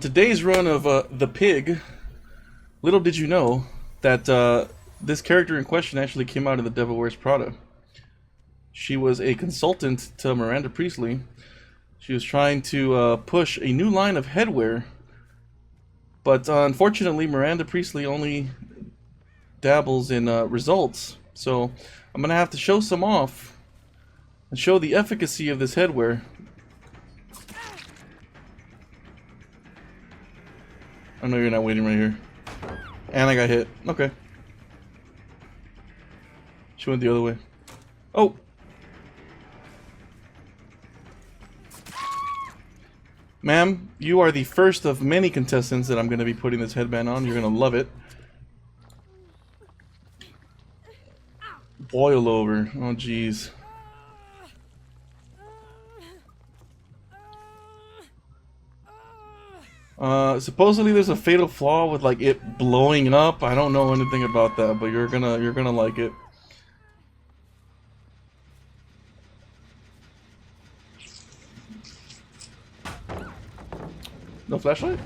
Today's run of The Pig, little did you know that this character in question actually came out of The Devil Wears Prada. She was a consultant to Miranda Priestley. She was trying to push a new line of headwear, but unfortunately, Miranda Priestley only dabbles in results. So I'm going to have to show some off and show the efficacy of this headwear. I know you're not waiting right here. And I got hit. Okay. She went the other way. Oh! Ma'am, you are the first of many contestants that I'm going to be putting this headband on. You're going to love it. Boil over. Oh, jeez. Supposedly there's a fatal flaw with like it blowing up. I don't know anything about that, but you're gonna like it. No flashlight?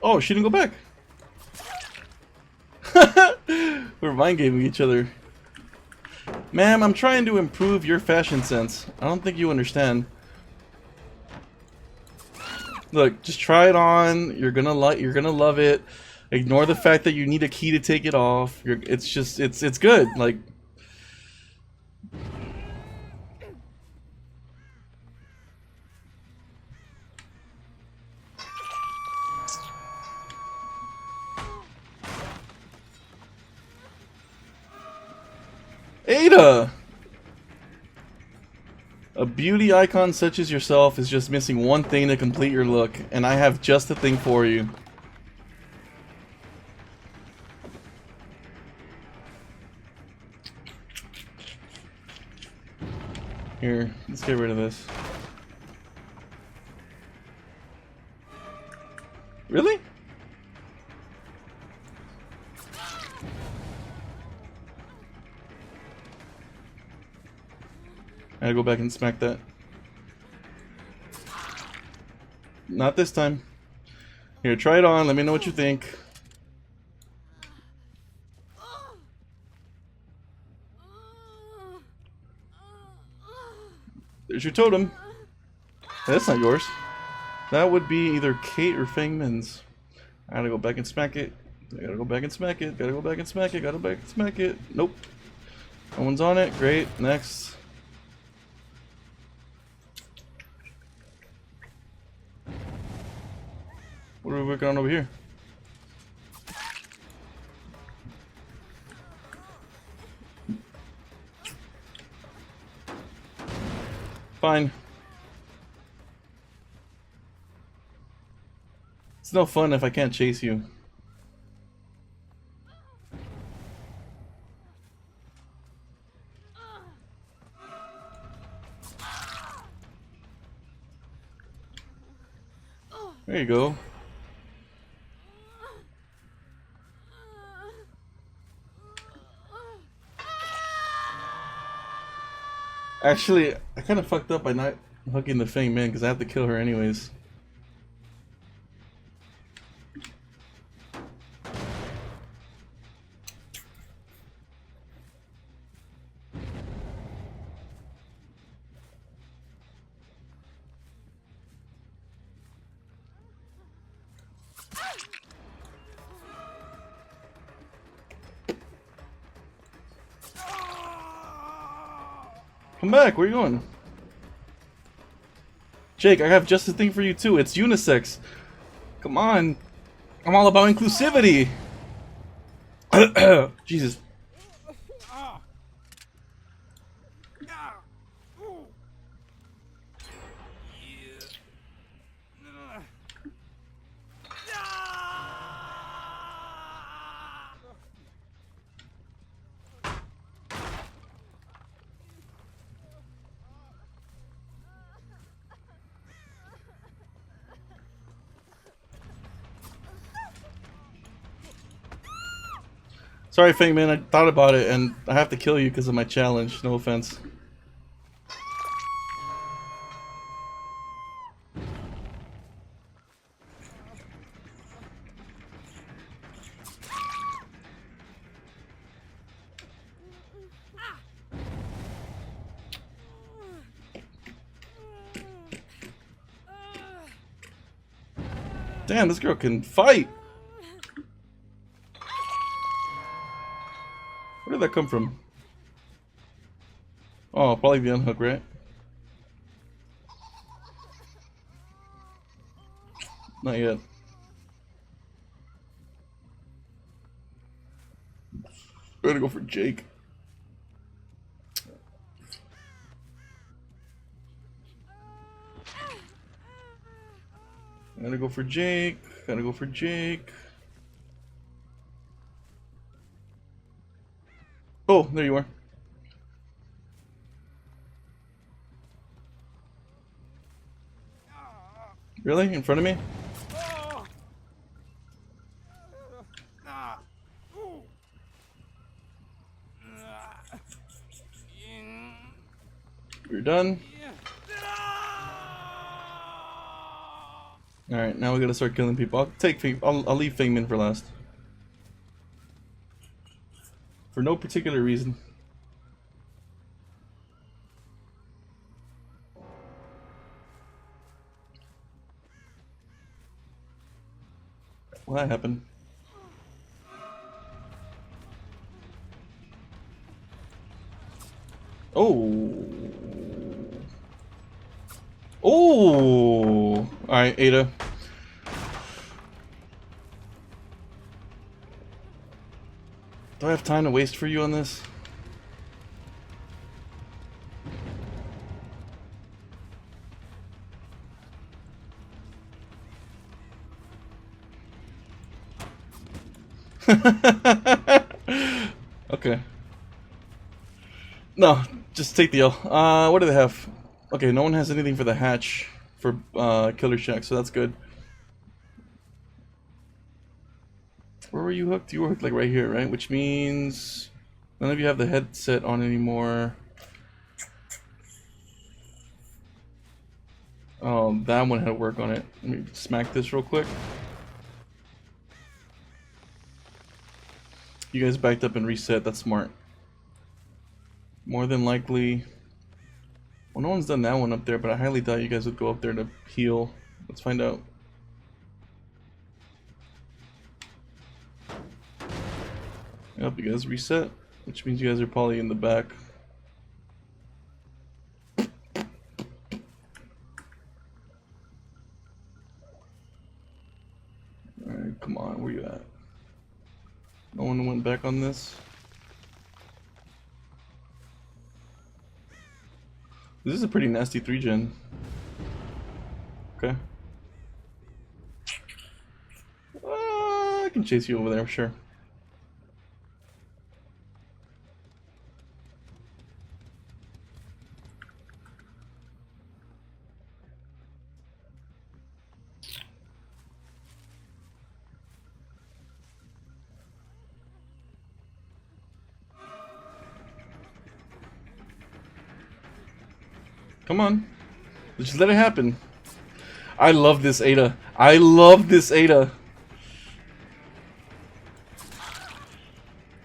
Oh, she didn't go back. We're mind gaming each other. Ma'am, I'm trying to improve your fashion sense. I don't think you understand. Look, just try it on. You're gonna love it. Ignore the fact that you need a key to take it off. It's good. Like, Ada! A beauty icon such as yourself is just missing one thing to complete your look, and I have just the thing for you. Here, let's get rid of this. Really? I gotta go back and smack that. Not this time. Here, try it on. Let me know what you think. There's your totem. That's not yours. That would be either Kate or Feng Min's. I gotta go back and smack it. I gotta go back and smack it. Gotta go back and smack it. Gotta go back and smack it. Nope. No one's on it. Great. Next. What are we working on over here? Fine. It's no fun if I can't chase you. There you go. Actually, I kind of fucked up by not hooking the Feng Min because I have to kill her anyways. Come back, where are you going? Jake, I have just the thing for you too. It's unisex. Come on. I'm all about inclusivity. Jesus. Sorry, Fangman, I thought about it and I have to kill you because of my challenge. No offense. Damn, this girl can fight! Where did that come from? Oh, probably the unhook, right? Not yet. We're gonna go for Jake. Gotta go for Jake. Gotta go for Jake. Oh, there you are. Really? In front of me? We're done. Alright, now we gotta start killing people. I'll leave Fangman for last. For no particular reason. What happened? Oh. Oh. Alright, Ada. Do I have time to waste for you on this? Okay. No, just take the L. What do they have? Okay, no one has anything for the hatch for Killer Shack, so that's good. Where were you hooked? You were hooked like right here, right? Which means none of you have the headset on anymore. Oh, that one had work on it. Let me smack this real quick. You guys backed up and reset. That's smart. More than likely... Well, no one's done that one up there, but I highly doubt you guys would go up there to heal. Let's find out. Yep, you guys reset, which means you guys are probably in the back. Alright, come on, where you at? No one went back on this? This is a pretty nasty 3-gen. Okay. I can chase you over there, sure. Come on. Just let it happen. I love this Ada. I love this Ada.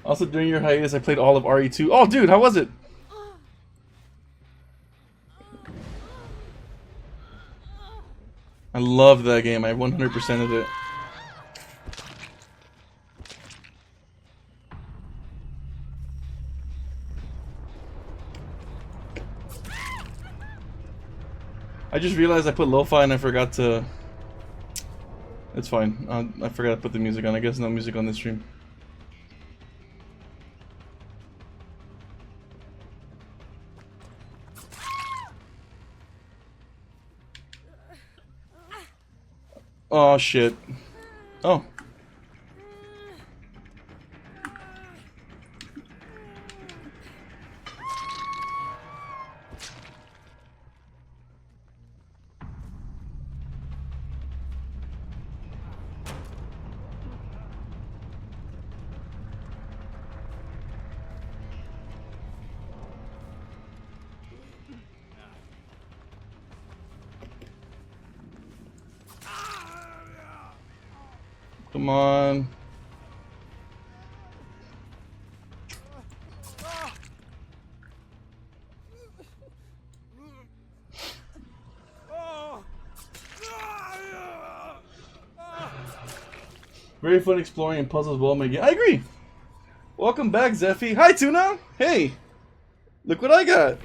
Also, during your hiatus, I played all of RE2. Oh, dude, how was it? I love that game. I 100%ed it. I just realized I put lo-fi and I forgot to... It's fine. I forgot to put the music on. I guess no music on this stream. Oh, shit. Oh. Come on. Very fun exploring and puzzles well made. I agree. Welcome back, Zeffy. Hi, Tuna. Hey, look what I got.